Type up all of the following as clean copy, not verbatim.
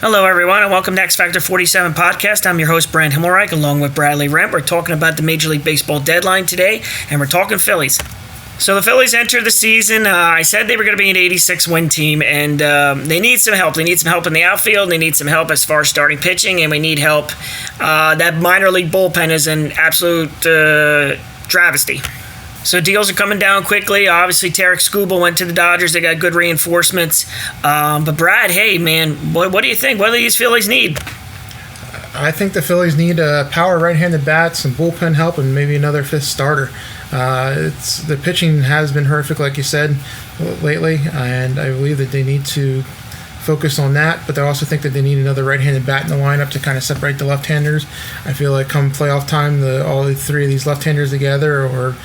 Hello, everyone, and welcome to X Factor 47 podcast. I'm your host, Brand Himmelreich, along with Bradley Rent. We're talking about the Major League Baseball deadline today, and we're talking Phillies. So the Phillies entered the season. I said they were going to be an 86-win team, and they need some help. They need some help in the outfield. They need some help as far as starting pitching, and we need help. That minor league bullpen is an absolute travesty. So deals are coming down quickly. Obviously, Tarik Skubal went to the Dodgers. They got good reinforcements. But Brad, hey, man, what do you think? What do these Phillies need? I think the Phillies need a power right-handed bat, some bullpen help, and maybe another fifth starter. The pitching has been horrific, like you said, lately, and I believe that they need to focus on that, but I also think that they need another right-handed bat in the lineup to kind of separate the left-handers. I feel like come playoff time, all three of these left-handers together or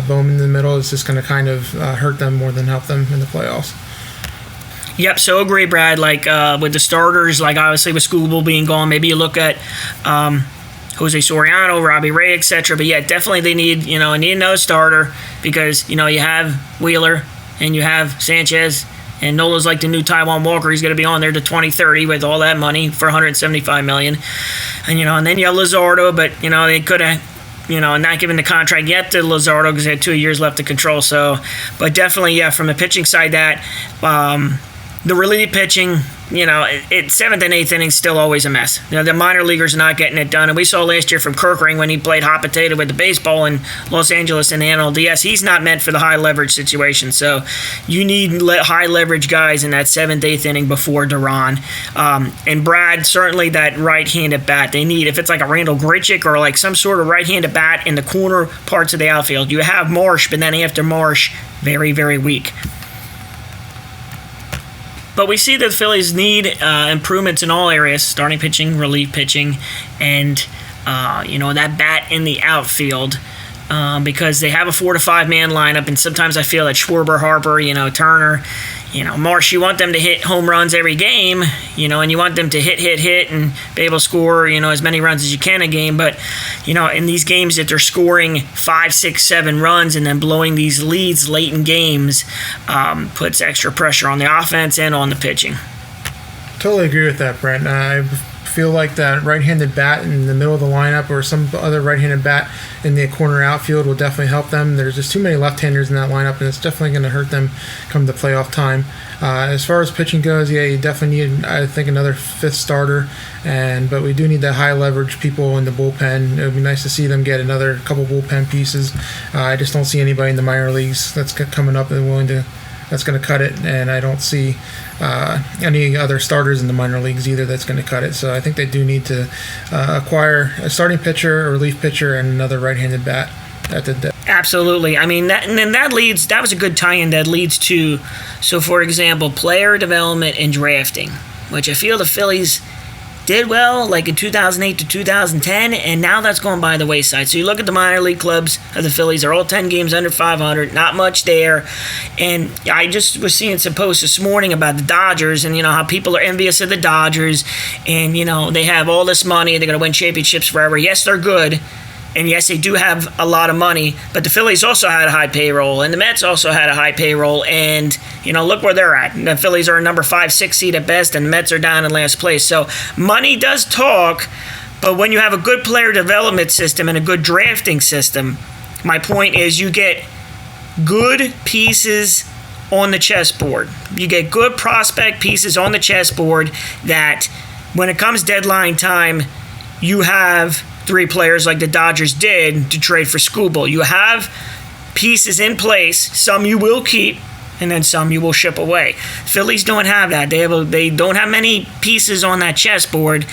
Bowman in the middle is just going to kind of hurt them more than help them in the playoffs. Yep, so agree, Brad. Like with the starters, like obviously with Skubal being gone, maybe you look at Jose Soriano, Robbie Ray, etc. But yeah, definitely they need another starter because you have Wheeler and you have Sanchez. And Nola's like the new Taijuan Walker. He's going to be on there to 2030 with all that money for $175 million. And then you have Luzardo, but, they could have, not given the contract yet to Luzardo because they had 2 years left to control. So, but definitely, yeah, from the pitching side, the relief pitching, seventh and eighth innings still always a mess. The minor leaguers are not getting it done. And we saw last year from Kerkering when he played hot potato with the baseball in Los Angeles and the NLDS, he's not meant for the high leverage situation. So you need high leverage guys in that seventh, eighth inning before Duran. And Brad, certainly that right-handed bat they need. If it's like a Randall Grichuk or like some sort of right-handed bat in the corner parts of the outfield, you have Marsh, but then after Marsh, very, very weak. But we see that the Phillies need improvements in all areas, starting pitching, relief pitching, and, that bat in the outfield because they have a 4 to 5 man lineup, and sometimes I feel that Schwarber, Harper, Turner, Marsh, you want them to hit home runs every game, and you want them to hit and be able to score, as many runs as you can a game. But, in these games that they're scoring 5, 6, 7 runs and then blowing these leads late in games puts extra pressure on the offense and on the pitching. Totally agree with that, Brent. I feel like that right-handed bat in the middle of the lineup or some other right-handed bat in the corner outfield will definitely help them. There's just too many left-handers in that lineup, and it's definitely going to hurt them come the playoff time. As far as pitching goes, yeah, you definitely need, I think, another fifth starter, but we do need the high-leverage people in the bullpen. It would be nice to see them get another couple bullpen pieces. I just don't see anybody in the minor leagues that's coming up and that's going to cut it, and I don't see any other starters in the minor leagues either that's going to cut it. So I think they do need to acquire a starting pitcher, a relief pitcher, and another right-handed bat at the death. Absolutely. I mean, that was a good tie-in that leads to, so for example, player development and drafting, which I feel the Phillies did well, like in 2008 to 2010, and now that's gone by the wayside. So you look at the minor league clubs of the Phillies, they're all 10 games under 500, not much there. And I just was seeing some posts this morning about the Dodgers and, how people are envious of the Dodgers and, they have all this money, they're going to win championships forever. Yes, they're good. And yes, they do have a lot of money, but the Phillies also had a high payroll, and the Mets also had a high payroll, and, look where they're at. The Phillies are a number 5, 6 seed at best, and the Mets are down in last place. So money does talk, but when you have a good player development system and a good drafting system, my point is you get good pieces on the chessboard. You get good prospect pieces on the chessboard that when it comes deadline time, you have 3 players like the Dodgers did to trade for Skubal. You have pieces in place. Some you will keep, and then some you will ship away. Phillies don't have that. They don't have many pieces on that chessboard,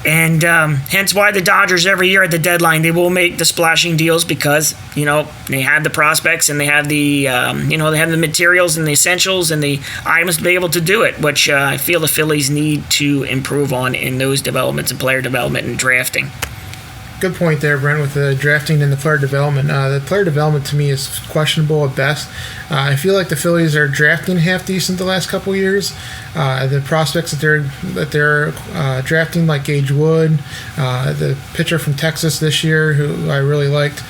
and hence why the Dodgers every year at the deadline they will make the splashing deals because they have the prospects and they have the they have the materials and the essentials and the items to be able to do it, which I feel the Phillies need to improve on in those developments and player development and drafting. Good point there, Brent, with the drafting and the player development. The player development to me is questionable at best. I feel like the Phillies are drafting half decent the last couple years. The prospects that they're drafting, like Gage Wood, the pitcher from Texas this year, who I really liked.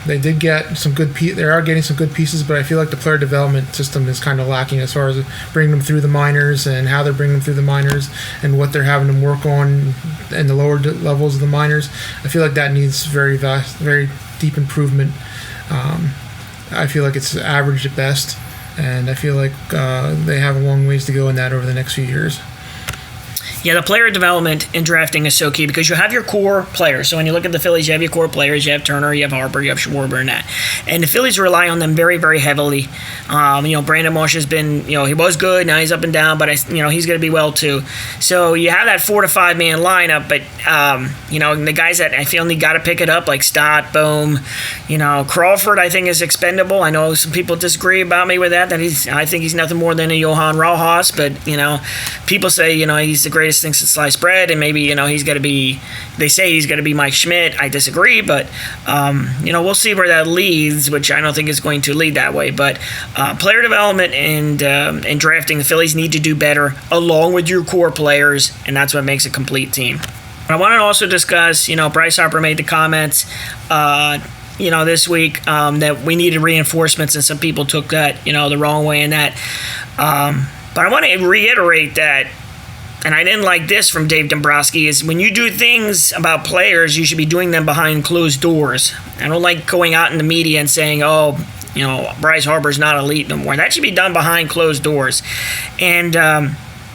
They did get some good. They are getting some good pieces, but I feel like the player development system is kind of lacking as far as bringing them through the minors and how they're bringing them through the minors and what they're having them work on in the lower levels of the minors. I feel like that needs very deep improvement. I feel like it's average at best, and I feel like they have a long ways to go in that over the next few years. Yeah, the player development and drafting is so key because you have your core players. So when you look at the Phillies, you have your core players. You have Turner, you have Harper, you have Schwarber, and that. And the Phillies rely on them very, very heavily. Brandon Marsh has been, he was good. Now he's up and down, but he's going to be well too. So you have that 4 to 5 man lineup, but the guys that I feel got to pick it up, like Stott, Bohm, Crawford, I think is expendable. I know some people disagree about me with that. I think he's nothing more than a Johan Rojas, but people say he's the greatest thing since sliced bread, and maybe he's going to be. They say he's going to be Mike Schmidt. I disagree, but we'll see where that leads, which I don't think is going to lead that way. But player development and drafting, the Phillies need to do better along with your core players, and that's what makes a complete team. I want to also discuss. Bryce Harper made the comments. This week that we needed reinforcements, and some people took that the wrong way in that. But I want to reiterate that. And I didn't like this from Dave Dombrowski, is when you do things about players, you should be doing them behind closed doors. I don't like going out in the media and saying, Bryce Harper's not elite no more. That should be done behind closed doors. And,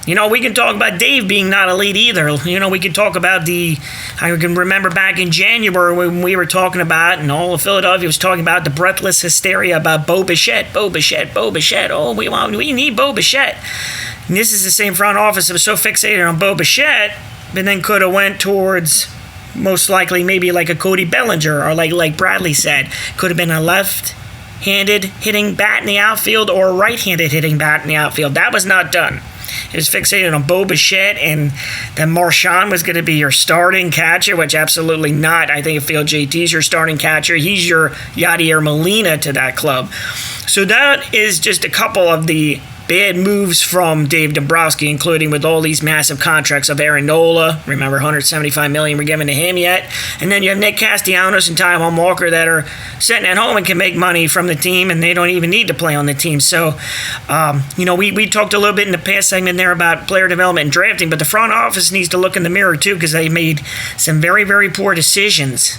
we can talk about Dave being not elite either. We can talk about I can remember back in January when we were talking about, and all of Philadelphia was talking about the breathless hysteria about Bo Bichette. Oh, we need Bo Bichette. And this is the same front office that was so fixated on Bo Bichette, but then could have went towards most likely maybe like a Cody Bellinger, or like Bradley said, could have been a left-handed hitting bat in the outfield or a right-handed hitting bat in the outfield. That was not done. It was fixated on Bo Bichette, and that Marchand was going to be your starting catcher, which absolutely not. I think Phil JT's your starting catcher. He's your Yadier Molina to that club. So that is just a couple of the bad moves from Dave Dombrowski, including with all these massive contracts of Aaron Nola. Remember, $175 million we're giving to him yet. And then you have Nick Castellanos and Taijuan Walker that are sitting at home and can make money from the team, and they don't even need to play on the team. So, we talked a little bit in the past segment there about player development and drafting, but the front office needs to look in the mirror too, because they made some very, very poor decisions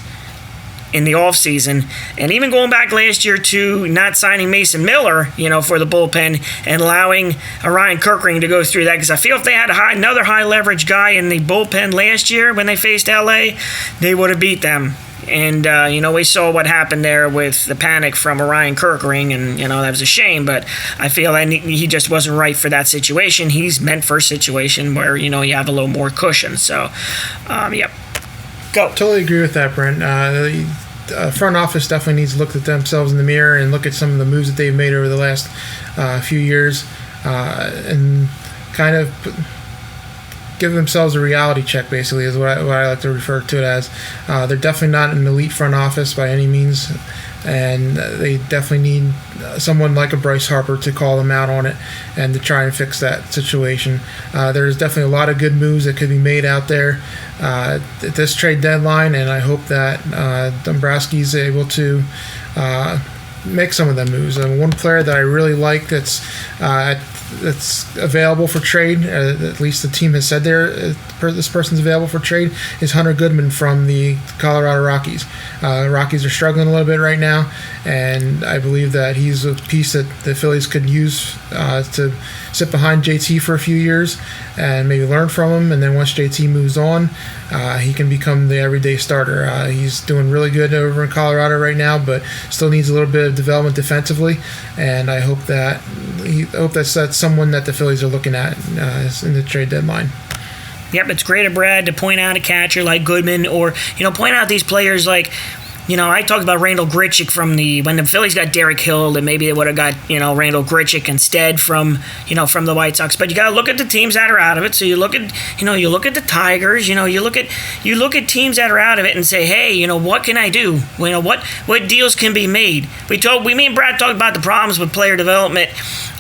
in the offseason, and even going back last year to not signing Mason Miller, for the bullpen, and allowing Ryan Kirkring to go through that, because I feel if they had another high leverage guy in the bullpen last year when they faced LA, they would have beat them. And, we saw what happened there with the panic from Ryan Kirkring, and, that was a shame, but I feel that he just wasn't right for that situation. He's meant for a situation where, you have a little more cushion. So, yep. Go. Totally agree with that, Brent. Front office definitely needs to look at themselves in the mirror and look at some of the moves that they've made over the last few years, and kind of give themselves a reality check, basically, is what I like to refer to it as. They're definitely not an elite front office by any means, and they definitely need someone like a Bryce Harper to call them out on it and to try and fix that situation. There's definitely a lot of good moves that could be made out there at this trade deadline, and I hope that Dombrowski is able to make some of them moves. One player that I really like that's available for trade, at least the team has said this person's available for trade, is Hunter Goodman from the Colorado Rockies. Rockies are struggling a little bit right now, and I believe that he's a piece that the Phillies could use to sit behind JT for a few years and maybe learn from him, and then once JT moves on, he can become the everyday starter. He's doing really good over in Colorado right now, but still needs a little bit of development defensively, and I hope that's someone that the Phillies are looking at in the trade deadline. Yep, it's great of Brad to point out a catcher like Goodman, or point out these players like, I talked about Randall Grichuk when the Phillies got Derek Hill, then maybe they would have got, Randall Grichuk instead from the White Sox. But you got to look at the teams that are out of it. So you look at, you look at the Tigers, you look at teams that are out of it and say, hey, what can I do? What deals can be made? Me and Brad talked about the problems with player development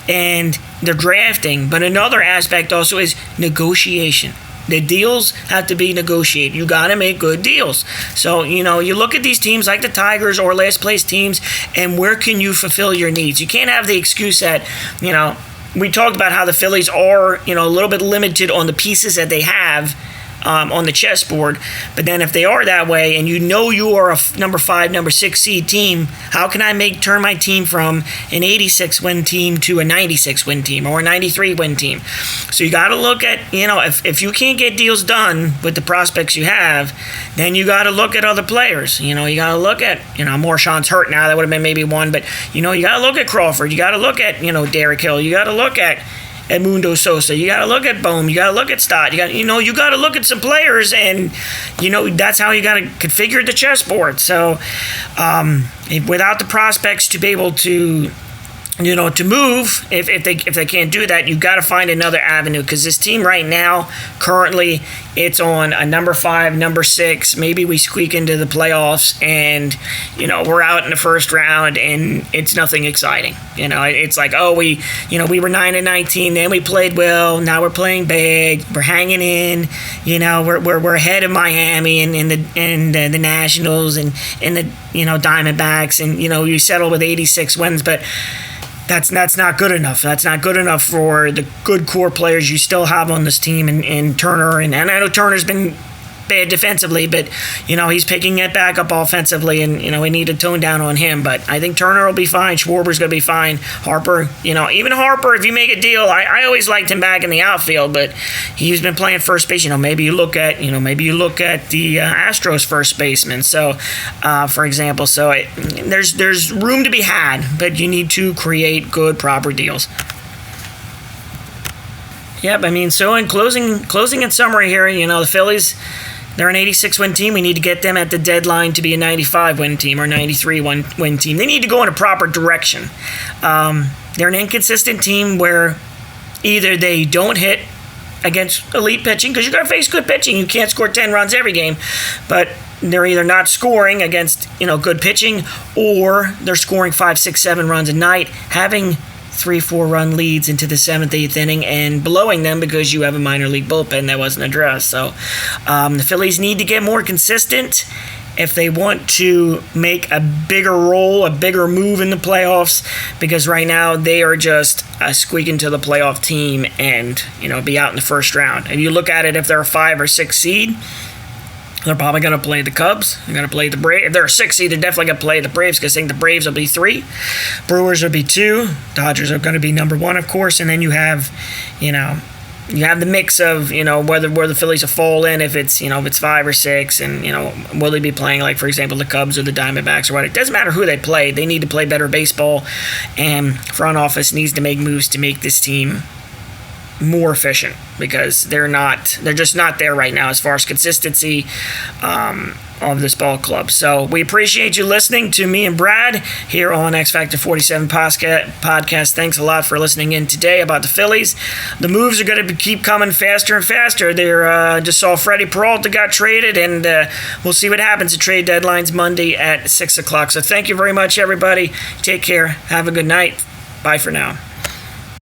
and their drafting, but another aspect also is negotiation. The deals have to be negotiated. You got to make good deals. So, you look at these teams like the Tigers or last place teams, and where can you fulfill your needs? You can't have the excuse that, we talked about how the Phillies are, a little bit limited on the pieces that they have on the chessboard. But then if they are that way, and you are a number 5, number 6 seed team, how can I turn my team from an 86 win team to a 96 win team or a 93 win team? So you got to look at, if you can't get deals done with the prospects you have, then you got to look at other players. You got to look at, Marshawn's hurt now. That would have been maybe one. But, you got to look at Crawford. You got to look at, Derek Hill. You got to look at Edmundo Sosa. You got to look at Bohm. You got to look at Stott. You got to look at some players, and that's how you got to configure the chessboard. So, without the prospects to be able to to move, if they can't do that, you got to find another avenue, because this team right now, currently, it's on a number 5, number 6. Maybe we squeak into the playoffs, and we're out in the first round, and it's nothing exciting. It's like, we were 9-19, then we played well, now we're playing bad, we're hanging in, we're ahead of Miami and the Nationals and the Diamondbacks, and you settle with 86 wins, but that's not good enough. That's not good enough for the good core players you still have on this team, and Turner, and I know Turner's been bad defensively, but he's picking it back up offensively, and we need to tone down on him. But I think Turner will be fine. Schwarber's going to be fine. Harper, even Harper, if you make a deal, I always liked him back in the outfield, but he's been playing first base. Maybe you look at the Astros first baseman. So, for example, there's room to be had, but you need to create good, proper deals. Yep, so in closing and summary here, the Phillies, they're an 86-win team. We need to get them at the deadline to be a 95-win team or 93-win team. They need to go in a proper direction. They're an inconsistent team where either they don't hit against elite pitching, because you got to face good pitching. You can't score 10 runs every game, but they're either not scoring against good pitching, or they're scoring 5, 6, 7 runs a night, having 3-4 run leads into the 7th, 8th inning, and blowing them because you have a minor league bullpen that wasn't addressed. So the Phillies need to get more consistent if they want to make a bigger role, a bigger move in the playoffs, because right now they are just a squeak into the playoff team and be out in the first round. And you look at it, if they're a 5 or 6 seed, they're probably going to play the Cubs. They're going to play the Braves. If they're a 6 seed, they're definitely going to play the Braves, because I think the Braves will be 3. Brewers will be 2. Dodgers are going to be number 1, of course. And then you have, you have the mix of, where the Phillies will fall in, if it's 5 or 6, and, will they be playing, like, for example, the Cubs or the Diamondbacks or what. It doesn't matter who they play. They need to play better baseball, and front office needs to make moves to make this team more efficient, because they're just not there right now as far as consistency of this ball club. So we appreciate you listening to me and Brad here on X Factor 47 podcast. Thanks a lot for listening in today about the Phillies. The moves are going to keep coming faster and faster. They're just saw Freddie Peralta got traded, and we'll see what happens at trade deadlines Monday at 6 o'clock. So thank you very much, everybody. Take care. Have a good night. Bye for now.